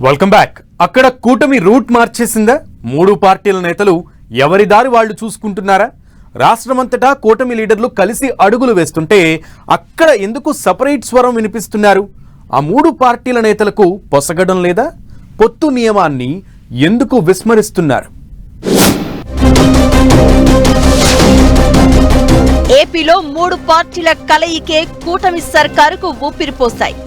Welcome back. అక్కడ కూటమి route మార్చేసిందా? మూడు పార్టీల నేతలు ఎవరి దారి వాళ్ళు చూసుకుంటున్నారా? రాష్ట్రమంతటా కూటమి లీడర్లు కలిసి అడుగులు వేస్తుంటే అక్కడ ఎందుకు సెపరేట్ స్వరం వినిపిస్తున్నారు? ఆ మూడు పార్టీల నేతలకు పొసగడం లేదా? పొత్తు నియమాన్ని ఎందుకు విస్మరిస్తున్నారు? ఏపీలో మూడు పార్టీల కలయికే కూటమి సర్కారుకు ఊపిరిపోశాయి.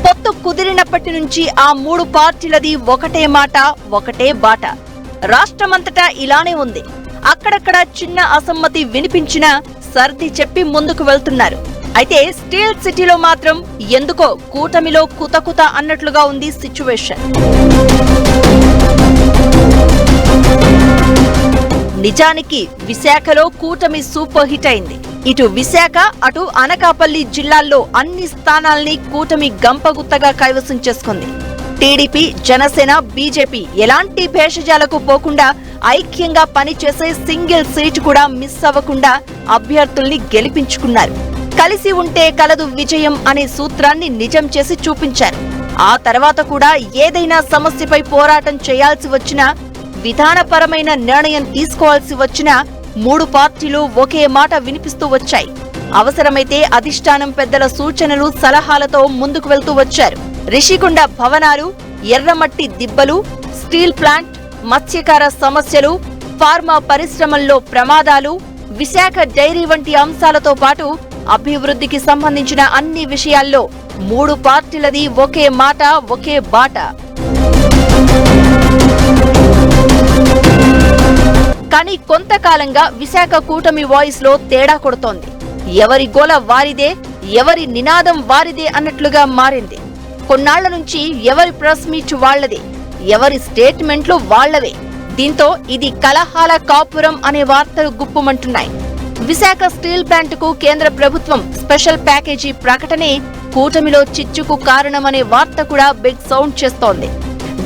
పొత్తు కుదిరినప్పటి నుంచి ఆ మూడు పార్టీలది ఒకటే మాట, ఒకటే బాట. రాష్ట్రమంతటా ఇలానే ఉంది. అక్కడక్కడ చిన్న అసమ్మతి వినిపించినా సర్ది చెప్పి ముందుకు వెళ్తున్నారు. అయితే స్టీల్ సిటీలో మాత్రం ఎందుకో కూటమిలో కుతకుత అన్నట్లుగా ఉంది సిచ్యువేషన్. నిజానికి విశాఖలో కూటమి సూపర్ హిట్ అయింది. ఇటు విశాఖ, అటు అనకాపల్లి జిల్లాల్లో అన్ని స్థానాల్ని కూటమి గంపగుత్తగా కైవసం చేసుకుంది. టీడీపీ, జనసేన, బీజేపీ ఎలాంటి భేషజాలకు పోకుండా ఐక్యంగా పనిచేసే సింగిల్ సీటు కూడా మిస్ అవ్వకుండా అభ్యర్థుల్ని గెలిపించుకున్నారు. కలిసి ఉంటే కలదు విజయం అనే సూత్రాన్ని నిజం చేసి చూపించారు. ఆ తర్వాత కూడా ఏదైనా సమస్యపై పోరాటం చేయాల్సి వచ్చినా, విధానపరమైన నిర్ణయం తీసుకోవాల్సి వచ్చినా మూడు పార్టీలు ఒకే మాట వినిపిస్తూ వచ్చాయి. అవసరమైతే అధిష్టానం పెద్దల సూచనలు, సలహాలతో ముందుకు వెళ్తూ వచ్చారు. రిషికొండ భవనాలు, ఎర్రమట్టి దిబ్బలు, స్టీల్ ప్లాంట్, మత్స్యకార సమస్యలు, ఫార్మా పరిశ్రమల్లో ప్రమాదాలు, విశాఖ డైరీ వంటి అంశాలతో పాటు అభివృద్ధికి సంబంధించిన అన్ని విషయాల్లో మూడు పార్టీలది ఒకే మాట, ఒకే బాట. కానీ కొంతకాలంగా విశాఖ కూటమి వాయిస్ లో తేడా కొడుతోంది. ఎవరి గోల వారిదే, ఎవరి నినాదం వారిదే అన్నట్లుగా మారింది. కొన్నాళ్ల నుంచి ఎవరి ప్రెస్ మీట్ వాళ్లదే, ఎవరి స్టేట్మెంట్లు వాళ్లవే. దీంతో ఇది కలహాల కాపురం అనే వార్తలు గుప్పుమంటున్నాయి. విశాఖ స్టీల్ ప్లాంట్ కు కేంద్ర ప్రభుత్వం స్పెషల్ ప్యాకేజీ ప్రకటనే కూటమిలో చిచ్చుకు కారణమనే వార్త కూడా బిగ్ సౌండ్ చేస్తోంది.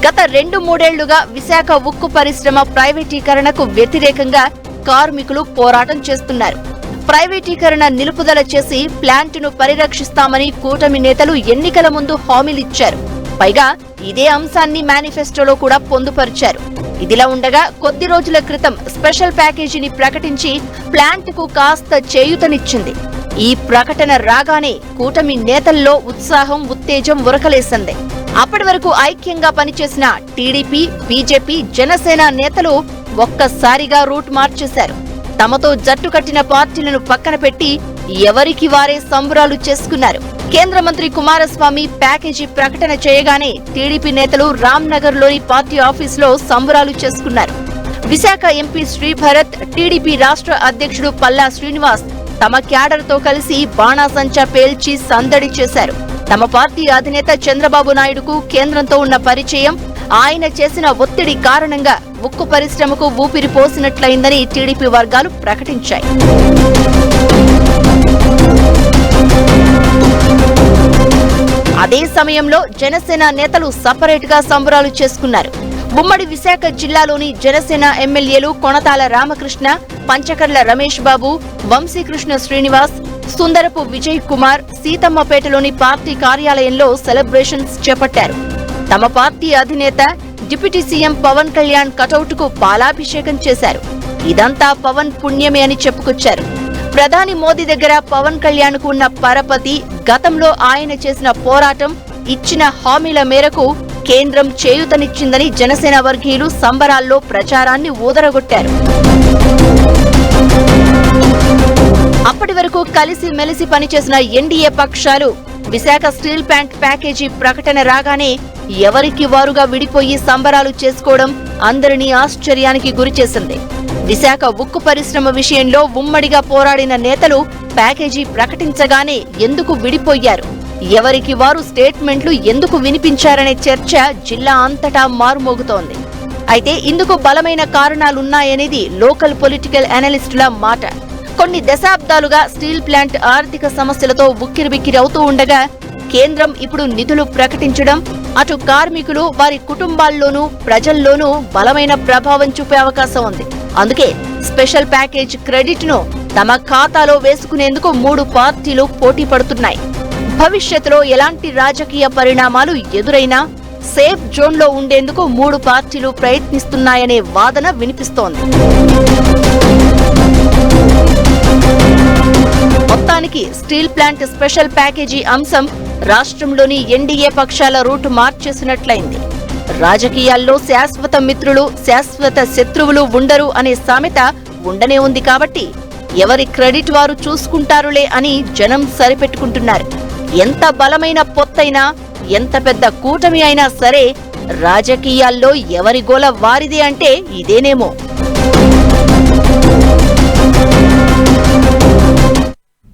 గత 2-3 ఏళ్లుగా విశాఖ ఉక్కు పరిశ్రమ ప్రైవేటీకరణకు వ్యతిరేకంగా కార్మికులు పోరాటం చేస్తున్నారు. ప్రైవేటీకరణ నిలుపుదల చేసి ప్లాంటును పరిరక్షిస్తామని కూటమి నేతలు ఎన్నికల ముందు హామీలిచ్చారు. పైగా ఇదే అంశాన్ని మేనిఫెస్టోలో కూడా పొందుపరిచారు. ఇదిలా ఉండగా కొద్ది రోజుల క్రితం స్పెషల్ ప్యాకేజీని ప్రకటించి ప్లాంట్కు కాస్త చేయూతనిచ్చింది. ఈ ప్రకటన రాగానే కూటమి నేతల్లో ఉత్సాహం, ఉత్తేజం ఉరకలేసింది. అప్పటి వరకు ఐక్యంగా పనిచేసిన టీడీపీ, బీజేపీ, జనసేన నేతలు ఒక్కసారిగా రూట్ మార్చేశారు. తమతో జట్టు కట్టిన పార్టీలను పక్కన పెట్టి ఎవరికి వారే సంబరాలు చేసుకున్నారు. కేంద్ర మంత్రి కుమారస్వామి ప్యాకేజీ ప్రకటన చేయగానే టీడీపీ నేతలు రామ్నగర్ లోని పార్టీ ఆఫీసులో సంబరాలు చేసుకున్నారు. విశాఖ ఎంపీ శ్రీభరత్, టీడీపీ రాష్ట్ర అధ్యక్షుడు పల్లా శ్రీనివాస్ తమ క్యాడర్ తో కలిసి బాణాసంచా పేల్చి సందడి చేశారు. తమ పార్టీ అధినేత చంద్రబాబు నాయుడుకు కేంద్రంతో ఉన్న పరిచయం, ఆయన చేసిన ఒత్తిడి కారణంగా ఉక్కు పరిశ్రమకు ఊపిరి పోసినట్లయిందని టీడీపీ వర్గాలు ప్రకటించాయి. అదే సమయంలో జనసేన నేతలు సపరేట్ గా సంబరాలు చేసుకున్నారు. ఉమ్మడి విశాఖ జిల్లాలోని జనసేన ఎమ్మెల్యేలు కొణతాల రామకృష్ణ, పంచకర్ల రమేష్ బాబు, వంశీకృష్ణ శ్రీనివాస్, సుందరపు విజయ్ కుమార్ సీతమ్మపేటలోని పార్టీ కార్యాలయంలో సెలబ్రేషన్స్ చేపట్టారు. తమ పార్టీ అధినేత deputy CM Pawan Kalyan cutout కు పాలాభిషేకం చేశారు. ఇదంతా పవన్ పుణ్యమే అని చెప్పుకొచ్చారు. ప్రధాని మోదీ దగ్గర పవన్ కళ్యాణ్ కు ఉన్న పరపతి, గతంలో ఆయన చేసిన పోరాటం, ఇచ్చిన హామీల మేరకు కేంద్రం చేయూతనిచ్చిందని జనసేన వర్గీయులు సంబరాల్లో ప్రచారాన్ని ఊదరగొట్టారు. అప్పటి వరకు కలిసి మెలిసి పనిచేసిన ఎన్డీఏ పక్షాలు విశాఖ స్టీల్ ప్లాంట్ ప్యాకేజీ ప్రకటన రాగానే ఎవరికి వారుగా విడిపోయి సంబరాలు చేసుకోవడం అందరినీ ఆశ్చర్యానికి గురిచేసింది. విశాఖ ఉక్కు పరిశ్రమ విషయంలో ఉమ్మడిగా పోరాడిన నేతలు ప్యాకేజీ ప్రకటించగానే ఎందుకు విడిపోయారు, ఎవరికి వారు స్టేట్మెంట్లు ఎందుకు వినిపించారనే చర్చ జిల్లా అంతటా మారుమోగుతోంది. అయితే ఇందుకు బలమైన కారణాలున్నాయనేది లోకల్ పొలిటికల్ అనలిస్టుల మాట. కొన్ని దశాబ్దాలుగా స్టీల్ ప్లాంట్ ఆర్థిక సమస్యలతో ఉక్కిరిబిక్కిరి అవుతూ ఉండగా కేంద్రం ఇప్పుడు నిధులు ప్రకటించడం అటు కార్మికులు, వారి కుటుంబాల్లోనూ, ప్రజల్లోనూ బలమైన ప్రభావం చూపే అవకాశం ఉంది. అందుకే స్పెషల్ ప్యాకేజ్ క్రెడిట్ ను తమ ఖాతాలో వేసుకునేందుకు మూడు పార్టీలు పోటీ పడుతున్నాయి. భవిష్యత్తులో ఎలాంటి రాజకీయ పరిణామాలు ఎదురైనా సేఫ్ జోన్లో ఉండేందుకు 3 పార్టీలు ప్రయత్నిస్తున్నాయనే వాదన వినిపిస్తోంది. మొత్తానికి స్టీల్ ప్లాంట్ స్పెషల్ ప్యాకేజీ అంశం రాష్ట్రంలోని ఎన్డీఏ పక్షాల రూటు మార్చేసినట్లయింది. రాజకీయాల్లో శాశ్వత మిత్రులు, శాశ్వత శత్రువులు ఉండరు అనే సామెత ఉండనే ఉంది కాబట్టి ఎవరి క్రెడిట్ వారు చూసుకుంటారులే అని జనం సరిపెట్టుకుంటున్నారు. ఎంత బలమైన పొత్తైనా, ఎంత పెద్ద కూటమి అయినా సరే రాజకీయాల్లో ఎవరి గోల వారిదే అంటే ఇదేనేమో.